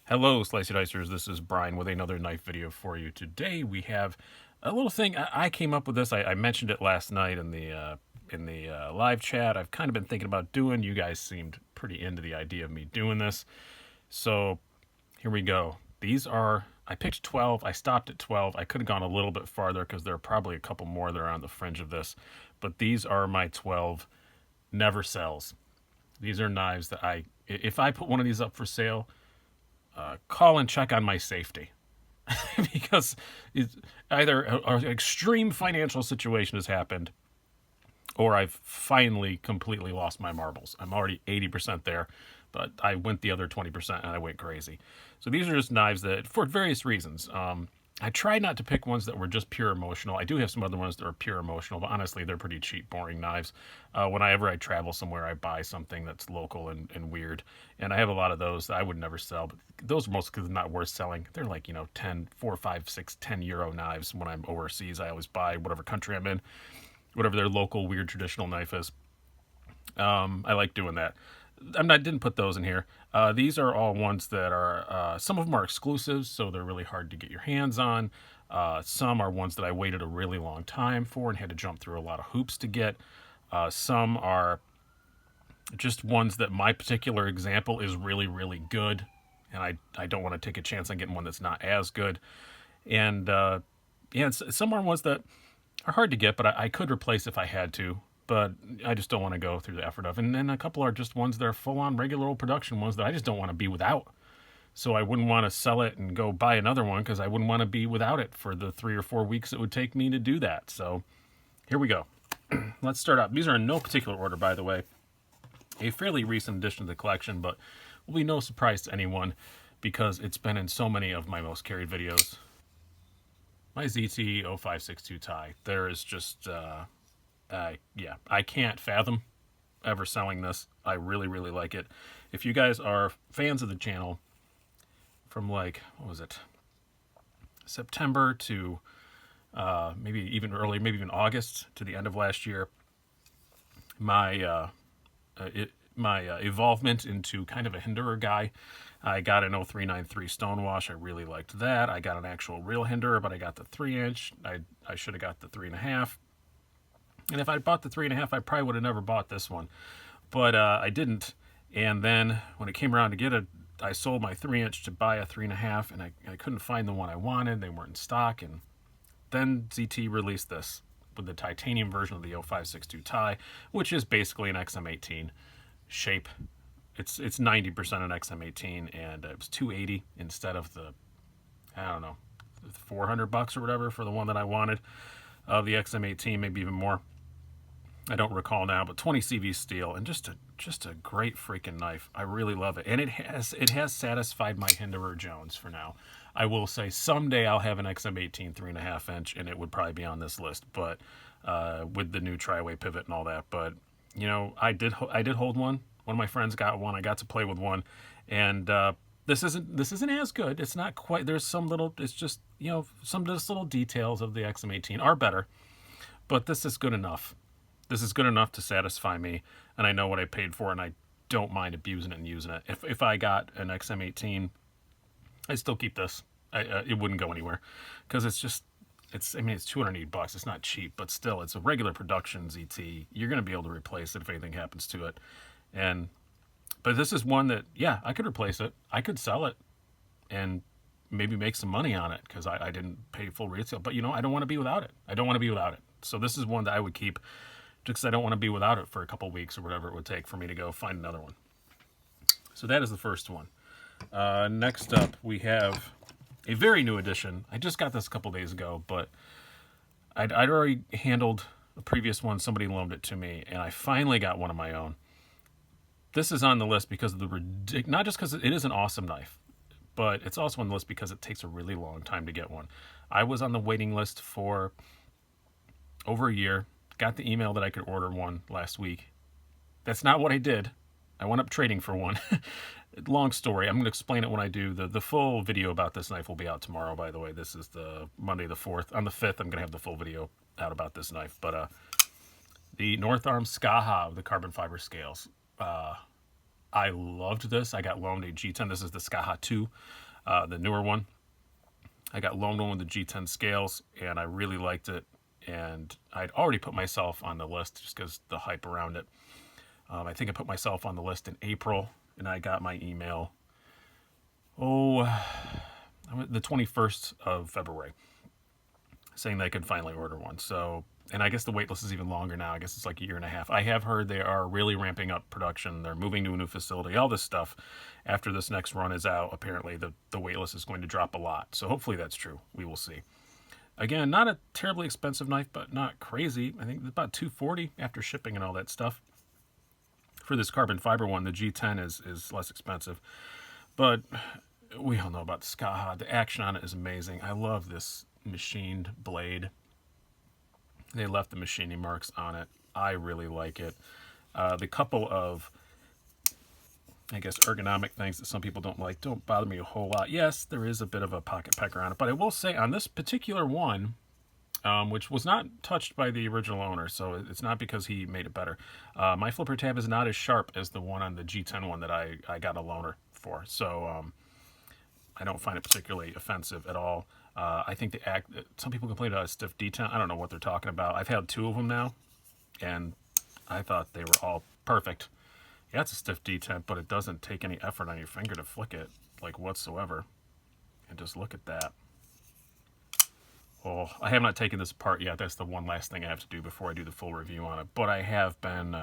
Hello, Slicey Dicers. This is Brian with another knife video for you. Today we have a little thing. I came up with this. I mentioned it last night in the live chat. I've kind of been thinking about doing. You guys seemed pretty into the idea of me doing this, so here we go. These are. I picked 12. I stopped at 12. I could have gone a little bit farther because there are probably a couple more that are on the fringe of this, but these are my 12 never sells. These are knives that if I put one of these up for sale, call and check on my safety because it's either an extreme financial situation has happened or I've finally completely lost my marbles. I'm already 80% there, but I went the other 20% and I went crazy. So these are just knives that, for various reasons, I tried not to pick ones that were just pure emotional. I do have some other ones that are pure emotional, but honestly, they're pretty cheap, boring knives. Whenever I travel somewhere, I buy something that's local and weird. And I have a lot of those that I would never sell, but those are mostly not worth selling. They're like, 10, 4, 5, 6, 10 euro knives. When I'm overseas, I always buy whatever country I'm in, whatever their local weird traditional knife is. I like doing that. Didn't put those in here. These are all ones that are, some of them are exclusives, so they're really hard to get your hands on. Some are ones that I waited a really long time for and had to jump through a lot of hoops to get. Some are just ones that my particular example is really, really good, and I don't want to take a chance on getting one that's not as good. And some are ones that are hard to get, but I could replace if I had to. But I just don't want to go through the effort of. And then a couple are just ones that are full-on regular old production ones that I just don't want to be without. So I wouldn't want to sell it and go buy another one because I wouldn't want to be without it for the 3 or 4 weeks it would take me to do that. So here we go. Let's start out. These are in no particular order, by the way. A fairly recent addition to the collection, but will be no surprise to anyone because it's been in so many of my most carried videos. My ZT 0562 tie. There is just... I can't fathom ever selling this. I really, really like it. If you guys are fans of the channel from what was it? September to maybe even early, maybe even August to the end of last year, my evolvement into kind of a hinderer guy. I got an 0393 Stonewash. I really liked that. I got an actual real hinderer, but I got the 3-inch. I should have got the 3.5. And if I bought the 3.5, I probably would have never bought this one. But I didn't. And then when it came around to get it, I sold my 3-inch to buy a 3.5, and I couldn't find the one I wanted. They weren't in stock. And then ZT released this with the titanium version of the 0562 tie, which is basically an XM18 shape. It's 90% an XM18, and it was $280 instead of the, I don't know, $400 or whatever for the one that I wanted of the XM18, maybe even more. I don't recall now, but 20 CV steel and just a great freaking knife. I really love it, and it has satisfied my Hinderer Jones for now. I will say someday I'll have an XM18 3.5 inch, and it would probably be on this list, but with the new tri-way pivot and all that. But I did hold one. One of my friends got one. I got to play with one, and this isn't as good. It's not quite. There's some little. It's just some just little details of the XM18 are better, but this is good enough. This is good enough to satisfy me, and I know what I paid for, and I don't mind abusing it and using it. If I got an XM18, I'd still keep this. It wouldn't go anywhere because it's $280. It's not cheap, but still, it's a regular production ZT. You're going to be able to replace it if anything happens to it, but this is one that, I could replace it. I could sell it and maybe make some money on it because I didn't pay full retail. But, I don't want to be without it. I don't want to be without it. So this is one that I would keep just because I don't want to be without it for a couple weeks or whatever it would take for me to go find another one. So that is the first one. Next up, we have a very new edition. I just got this a couple days ago, but I'd already handled the previous one. Somebody loaned it to me, and I finally got one of my own. This is on the list because of not just because it is an awesome knife, but it's also on the list because it takes a really long time to get one. I was on the waiting list for over a year. Got the email that I could order one last week. That's not what I did. I went up trading for one. Long story. I'm going to explain it when I do. The full video about this knife will be out tomorrow, by the way. This is the Monday the 4th. On the 5th, I'm going to have the full video out about this knife. But the North Arm Skaha with the carbon fiber scales. I loved this. I got loaned a G10. This is the Skaha 2, the newer one. I got loaned one with the G10 scales, and I really liked it. And I'd already put myself on the list just because the hype around it. I think I put myself on the list in April, and I got my email, the 21st of February, saying that I could finally order one. So, and I guess the wait list is even longer now. I guess it's like a year and a half. I have heard they are really ramping up production. They're moving to a new facility, all this stuff. After this next run is out, apparently the wait list is going to drop a lot. So hopefully that's true. We will see. Again, not a terribly expensive knife, but not crazy. I think it's about $240 after shipping and all that stuff. For this carbon fiber one, the G10 is less expensive. But we all know about the Skaha. The action on it is amazing. I love this machined blade. They left the machining marks on it. I really like it. The couple of, I guess, ergonomic things that some people don't like don't bother me a whole lot. Yes, there is a bit of a pocket pecker on it, but I will say on this particular one, which was not touched by the original owner, so it's not because he made it better. My flipper tab is not as sharp as the one on the G10 one that I got a loaner for, so I don't find it particularly offensive at all. I think some people complain about a stiff detent. I don't know what they're talking about. I've had 2 of them now, and I thought they were all perfect. Yeah, it's a stiff detent, but it doesn't take any effort on your finger to flick it, like, whatsoever. And just look at that. Oh, I have not taken this apart yet. That's the one last thing I have to do before I do the full review on it. But I have been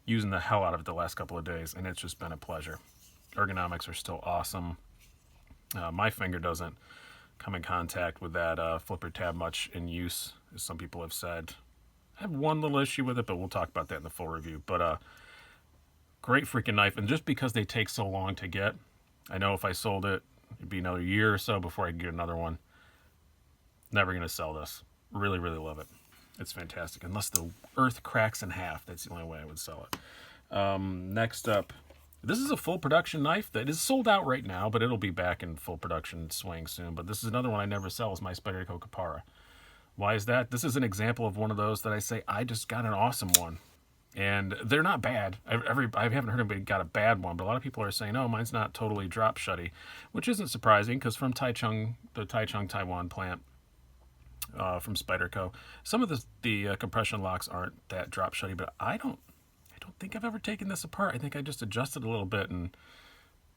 using the hell out of it the last couple of days, and it's just been a pleasure. Ergonomics are still awesome. My finger doesn't come in contact with that flipper tab much in use, as some people have said. I have one little issue with it, but we'll talk about that in the full review. But great freaking knife, and just because they take so long to get, I know if I sold it, it'd be another year or so before I could get another one. Never going to sell this. Really, really love it. It's fantastic. Unless the earth cracks in half, that's the only way I would sell it. Next up, this is a full production knife that is sold out right now, but it'll be back in full production swing soon. But this is another one I never sell, is my Spyderco Para. Why is that? This is an example of one of those that I say, I just got an awesome one. And they're not bad. I haven't heard anybody got a bad one, but a lot of people are saying, oh, mine's not totally drop shutty, which isn't surprising because from Taichung, the Taichung, Taiwan plant, from Spyderco, some of the compression locks aren't that drop shutty, but I don't think I've ever taken this apart. I think I just adjusted a little bit and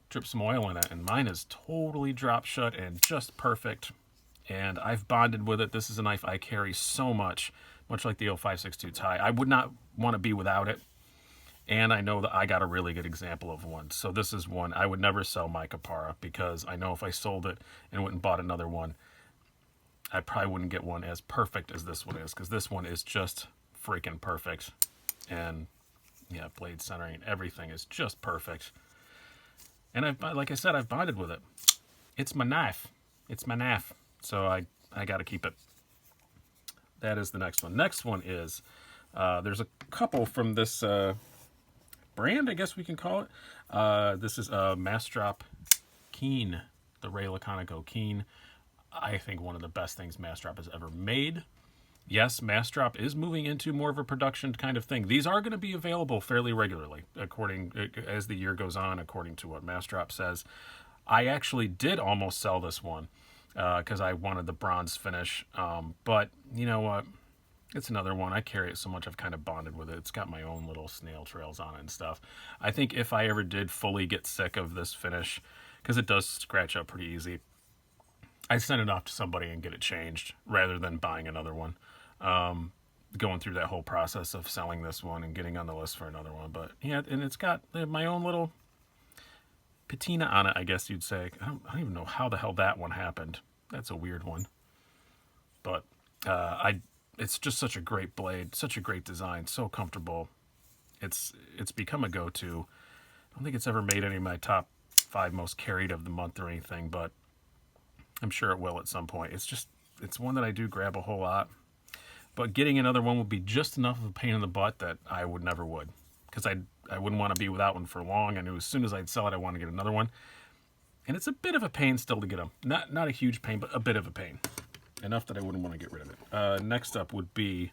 dripped some oil in it, and mine is totally drop shut and just perfect. And I've bonded with it. This is a knife I carry so much like the 0562 Thai. I would not want to be without it. And I know that I got a really good example of one. So this is one I would never sell my Para, because I know if I sold it and went and bought another one, I probably wouldn't get one as perfect as this one is, because this one is just freaking perfect. And yeah, blade centering, everything is just perfect. And like I said, I've bonded with it. It's my knife. It's my knife. So I got to keep it. That is the next one. Next one is, there's a couple from this brand, I guess we can call it. This is Massdrop Keen, the Ray Laconico Keen. I think one of the best things Massdrop has ever made. Yes, Massdrop is moving into more of a production kind of thing. These are going to be available fairly regularly, as the year goes on, according to what Massdrop says. I actually did almost sell this one because I wanted the bronze finish. But you know what? It's another one. I carry it so much I've kind of bonded with it. It's got my own little snail trails on it and stuff. I think if I ever did fully get sick of this finish, because it does scratch up pretty easy, I'd send it off to somebody and get it changed rather than buying another one. Going through that whole process of selling this one and getting on the list for another one. But yeah, and it's got my own little patina on it, I guess you'd say. I don't even know how the hell that one happened. That's a weird one. But it's just such a great blade, such a great design, so comfortable. It's become a go-to. I don't think it's ever made any of my top 5 most carried of the month or anything, but I'm sure it will at some point. It's one that I do grab a whole lot. But getting another one would be just enough of a pain in the butt that I never would. Because I wouldn't want to be without one for long. I knew as soon as I'd sell it, I want to get another one. And it's a bit of a pain still to get them. Not a huge pain, but a bit of a pain. Enough that I wouldn't want to get rid of it. Next up would be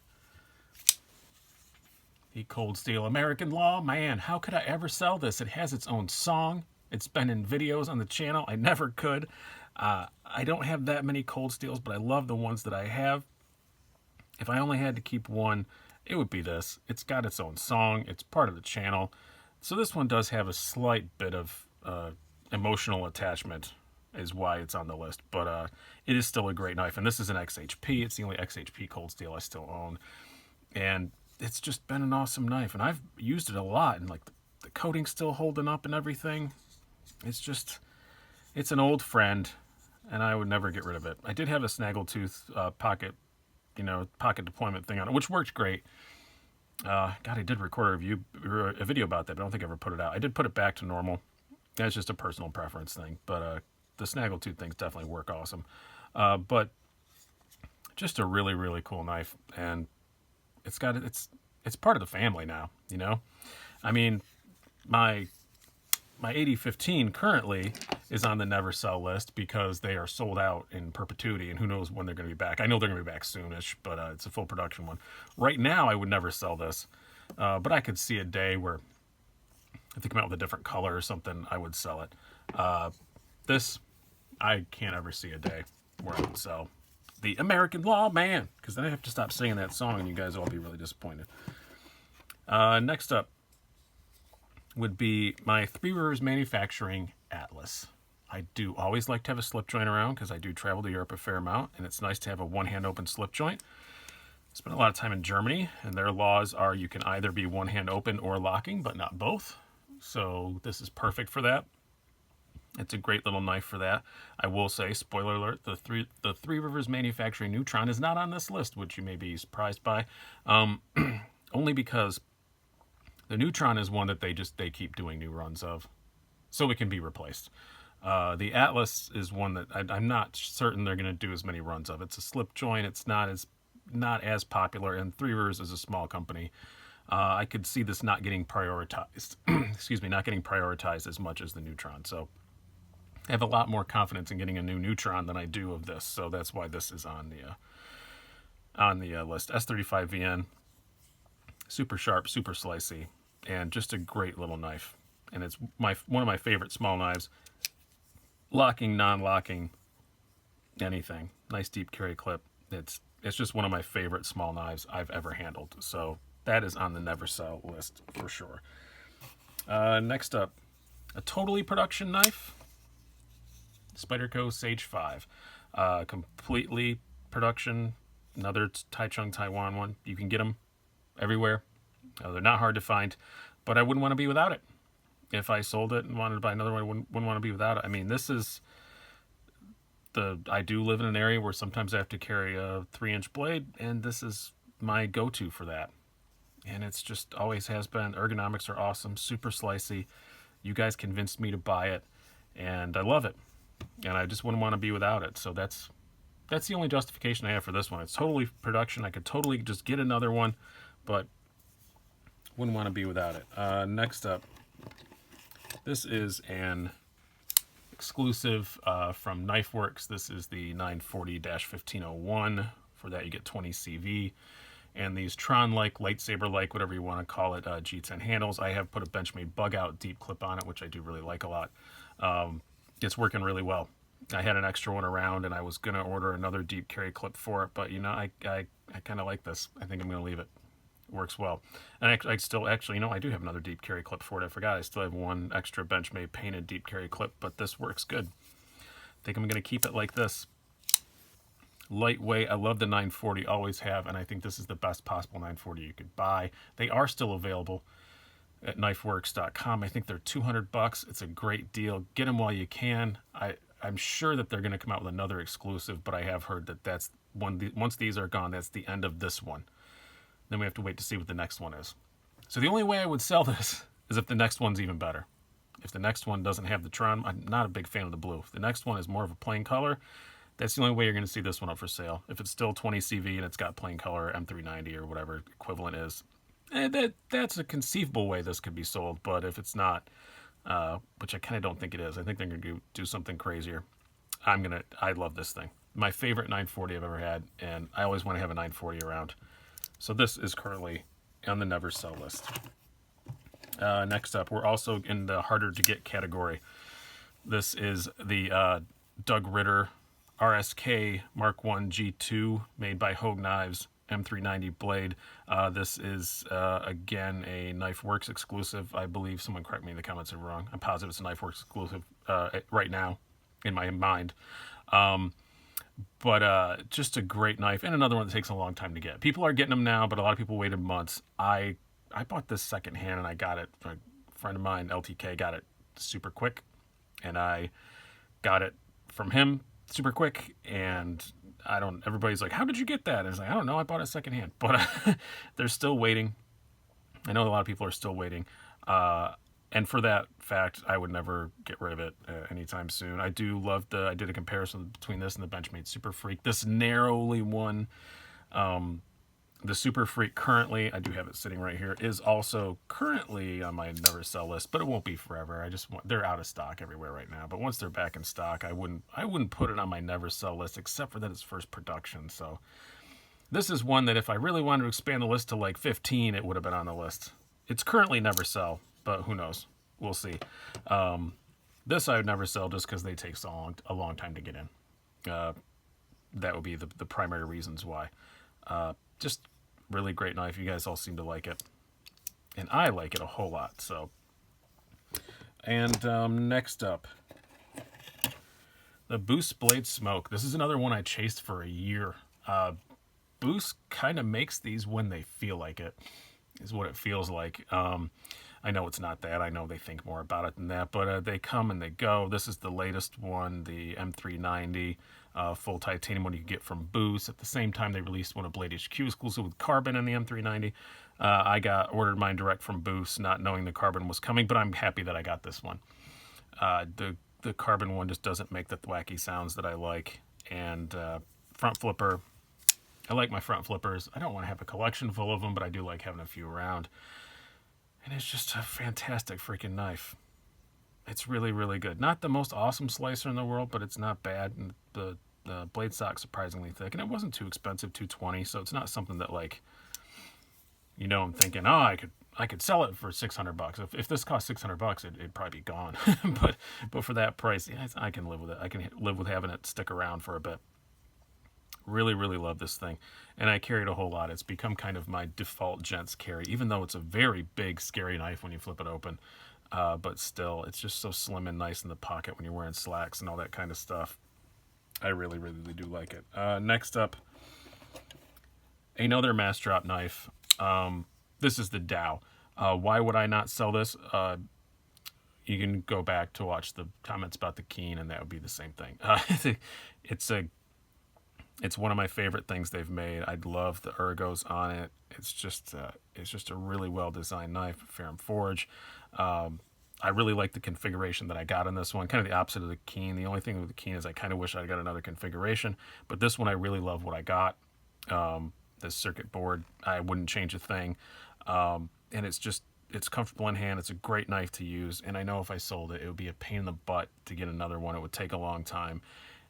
The Cold Steel American Lawman. How could I ever sell this? It has its own song. It's been in videos on the channel. I never could. I don't have that many Cold Steels, but I love the ones that I have. If I only had to keep one, it would be this. It's got its own song. It's part of the channel. So this one does have a slight bit of emotional attachment is why it's on the list. But it is still a great knife. And this is an XHP. It's the only XHP Cold Steel I still own. And it's just been an awesome knife. And I've used it a lot. And like the coating's still holding up and everything. It's an old friend. And I would never get rid of it. I did have a snaggletooth pocket deployment thing on it, which worked great. God, I did record a video about that, but I don't think I ever put it out. I did put it back to normal. That's just a personal preference thing. But the snaggletooth things definitely work awesome. But just a really, really cool knife. And it's part of the family now, you know? I mean, my 8015 currently is on the never sell list because they are sold out in perpetuity, and who knows when they're going to be back. I know they're going to be back soonish, but it's a full production one. Right now, I would never sell this, but I could see a day where if they come out with a different color or something, I would sell it. This, I can't ever see a day where I would sell the American Lawman, because then I have to stop singing that song, and you guys will all be really disappointed. Next up would be my Three Rivers Manufacturing Atlas. I do always like to have a slip joint around because I do travel to Europe a fair amount, and it's nice to have a one-hand open slip joint. I spent a lot of time in Germany, and their laws are you can either be one-hand open or locking, but not both. So this is perfect for that. It's a great little knife for that. I will say, spoiler alert, the Three Rivers Manufacturing Neutron is not on this list, which you may be surprised by. Only because the Neutron is one that they keep doing new runs of, so it can be replaced. The Atlas is one that I'm not certain they're going to do as many runs of. It's a slip joint. It's not as popular, and Three Rivers is a small company. I could see this not getting prioritized. Excuse me, not getting prioritized as much as the Neutron. So I have a lot more confidence in getting a new Neutron than I do of this. So that's why this is on the list. S35VN, super sharp, super slicey, and just a great little knife. And it's one of my favorite small knives. Locking, non-locking, anything. Nice deep carry clip. It's just one of my favorite small knives I've ever handled. So that is on the never sell list for sure. Next up, a totally production knife. Spyderco Sage 5. Completely production. Another Taichung, Taiwan one. You can get them everywhere. They're not hard to find, but I wouldn't want to be without it. If I sold it and wanted to buy another one, I wouldn't want to be without it. I mean, I do live in an area where sometimes I have to carry a 3-inch blade, and this is my go-to for that. And it's just always has been. Ergonomics are awesome, super slicey. You guys convinced me to buy it, and I love it. And I just wouldn't want to be without it. So that's the only justification I have for this one. It's totally production. I could totally just get another one, but wouldn't want to be without it. Next up, this is an exclusive from KnifeWorks. This is the 940-1501. For that, you get 20 CV. And these Tron-like, lightsaber-like, whatever you want to call it, G10 handles. I have put a Benchmade bug-out deep clip on it, which I do really like a lot. It's working really well. I had an extra one around, and I was going to order another deep carry clip for it, but, you know, I kind of like this. I think I'm going to leave it. It works well. And I still, actually, you know, I do have another deep carry clip for it. I forgot. I still have one extra Benchmade painted deep carry clip, but this works good. I think I'm going to keep it like this. Lightweight. I love the 940, always have, and I think this is the best possible 940 you could buy. They are still available at knifeworks.com. I think they're $200. It's a great deal. Get them while you can. I'm sure that they're going to come out with another exclusive, but I have heard that that's once these are gone, that's the end of this one. Then we have to wait to see what the next one is. So the only way I would sell this is if the next one's even better. If the next one doesn't have the Tron, I'm not a big fan of the blue. If the next one is more of a plain color, that's the only way you're going to see this one up for sale. If it's still 20 CV and it's got plain color M390 or whatever equivalent is, that's a conceivable way this could be sold. But if it's not, which I kind of don't think it is, I think they're going to do something crazier. I love this thing. My favorite 940 I've ever had, and I always want to have a 940 around. So this is currently on the never sell list. Next up, we're also in the harder to get category. This is the Doug Ritter RSK Mark 1 G2 made by Hogue Knives M390 blade. This is, again, a KnifeWorks exclusive. I believe, someone correct me in the comments if I'm wrong. I'm positive it's a KnifeWorks exclusive right now in my mind. But just a great knife, and another one that takes a long time to get. People are getting them now, but a lot of people waited months. I bought this secondhand, and I got it. A friend of mine, LTK, got it super quick, and I got it from him super quick. And everybody's like, how did you get that? And it's like, I don't know, I bought it secondhand. But they're still waiting. I know a lot of people are still waiting. And for that fact, I would never get rid of it anytime soon. I do love I did a comparison between this and the Benchmade Super Freak. This narrowly won. The Super Freak currently, I do have it sitting right here, is also currently on my never sell list, but it won't be forever. They're out of stock everywhere right now. But once they're back in stock, I wouldn't put it on my never sell list, except for that it's first production. So this is one that if I really wanted to expand the list to like 15, it would have been on the list. It's currently never sell, but who knows? We'll see. This I would never sell just because they take a long time to get in. That would be the primary reasons why. Just really great knife. You guys all seem to like it, and I like it a whole lot. So, and next up, the Boost Blade Smoke. This is another one I chased for a year. Boost kind of makes these when they feel like it, is what it feels like. I know it's not that. I know they think more about it than that, but they come and they go. This is the latest one, the M390 full titanium one you can get from Boost. At the same time, they released one of Blade HQ exclusive with carbon in the M390. I ordered mine direct from Boost, not knowing the carbon was coming, but I'm happy that I got this one. The carbon one just doesn't make the wacky sounds that I like. And front flipper, I like my front flippers. I don't want to have a collection full of them, but I do like having a few around. And it's just a fantastic freaking knife. It's really, really good. Not the most awesome slicer in the world, but it's not bad. And the blade stock's surprisingly thick. And it wasn't too expensive, $220. So it's not something that, like, you know, I'm thinking, oh, I could sell it for $600. If this cost $600, it'd probably be gone. but for that price, yeah, I can live with it. I can live with having it stick around for a bit. Really, really love this thing. And I carry it a whole lot. It's become kind of my default gents carry, even though it's a very big, scary knife when you flip it open. But still, it's just so slim and nice in the pocket when you're wearing slacks and all that kind of stuff. I really, really do like it. Next up, another Massdrop knife. This is the Dow. Why would I not sell this? You can go back to watch the comments about the Keen, and that would be the same thing. It's one of my favorite things they've made. I love the ergos on it. It's just a really well-designed knife, Ferrum Forge. I really like the configuration that I got on this one. Kind of the opposite of the Keen. The only thing with the Keen is I kind of wish I got another configuration. But this one, I really love what I got. This circuit board, I wouldn't change a thing. And it's comfortable in hand. It's a great knife to use. And I know if I sold it, it would be a pain in the butt to get another one. It would take a long time.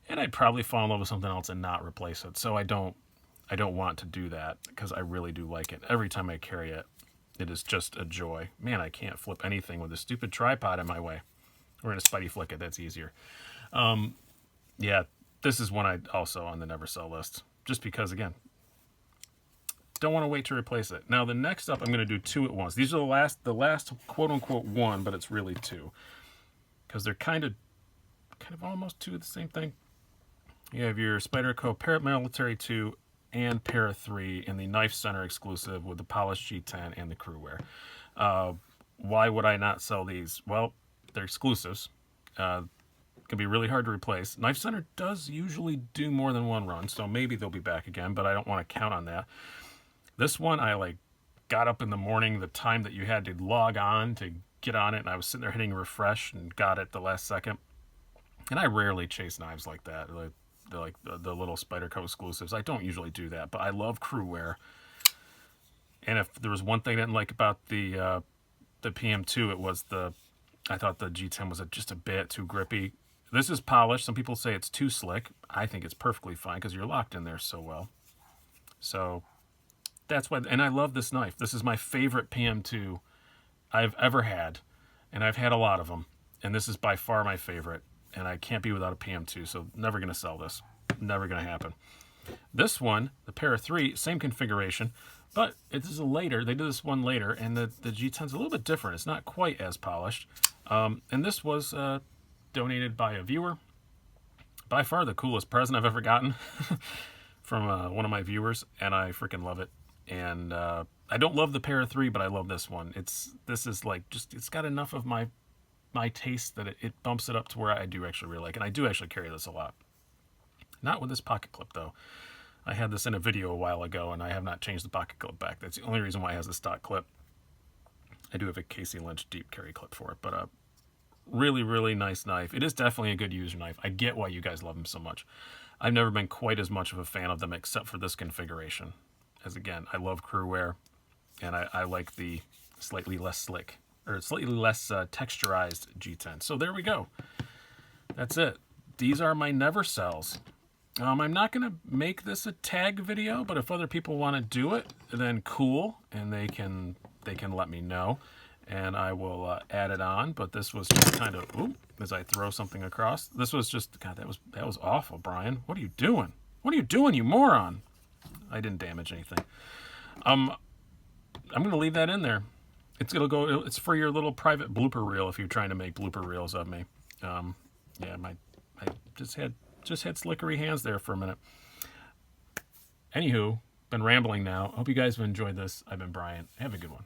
And I'd probably fall in love with something else and not replace it. So I don't want to do that because I really do like it. Every time I carry it, it is just a joy. Man, I can't flip anything with a stupid tripod in my way. We're going to Spidey flick it. That's easier. Yeah, this is one I also on the never sell list. Just because, again, don't want to wait to replace it. Now, the next up, I'm going to do two at once. These are the last quote-unquote one, but it's really two. Because they're kind of almost two of the same thing. You have your Spyderco Para Military 2 and Para 3 in the Knife Center exclusive with the polished G10 and the crew wear. Why would I not sell these? Well, they're exclusives. Can be really hard to replace. Knife Center does usually do more than one run, so maybe they'll be back again, but I don't want to count on that. This one, I got up in the morning, the time that you had to log on to get on it, and I was sitting there hitting refresh and got it the last second. And I rarely chase knives like that. The little Spyderco exclusives. I don't usually do that, but I love crew wear. And if there was one thing I didn't like about the PM2, it was I thought the G10 was just a bit too grippy. This is polished. Some people say it's too slick. I think it's perfectly fine because you're locked in there so well. So that's why, and I love this knife. This is my favorite PM2 I've ever had, and I've had a lot of them, and this is by far my favorite, and I can't be without a PM2, so never going to sell this. Never going to happen. This one, the Para 3, same configuration, but it is a later. They did this one later, and the G10's a little bit different. It's not quite as polished, and this was donated by a viewer. By far the coolest present I've ever gotten from one of my viewers, and I freaking love it. And I don't love the Para 3, but I love this one. This is like it's got enough of my taste that it bumps it up to where I do actually really like, and I do actually carry this a lot. Not with this pocket clip though. I had this in a video a while ago, and I have not changed the pocket clip back. That's the only reason why it has a stock clip. I do have a Casey Lynch deep carry clip for it, but really, really nice knife. It is definitely a good user knife. I get why you guys love them so much. I've never been quite as much of a fan of them except for this configuration. As again, I love crew wear, and I like the slightly less slick, or slightly less texturized G10. So there we go. That's it. These are my never sells. I'm not going to make this a tag video, but if other people want to do it, then cool, and they can let me know, and I will add it on. But this was just kind of, ooh, as I throw something across. This was just, God, that was awful, Brian. What are you doing? What are you doing, you moron? I didn't damage anything. I'm going to leave that in there. It's for your little private blooper reel if you're trying to make blooper reels of me. Yeah, I just had slickery hands there for a minute. Anywho, been rambling now. Hope you guys have enjoyed this. I've been Brian. Have a good one.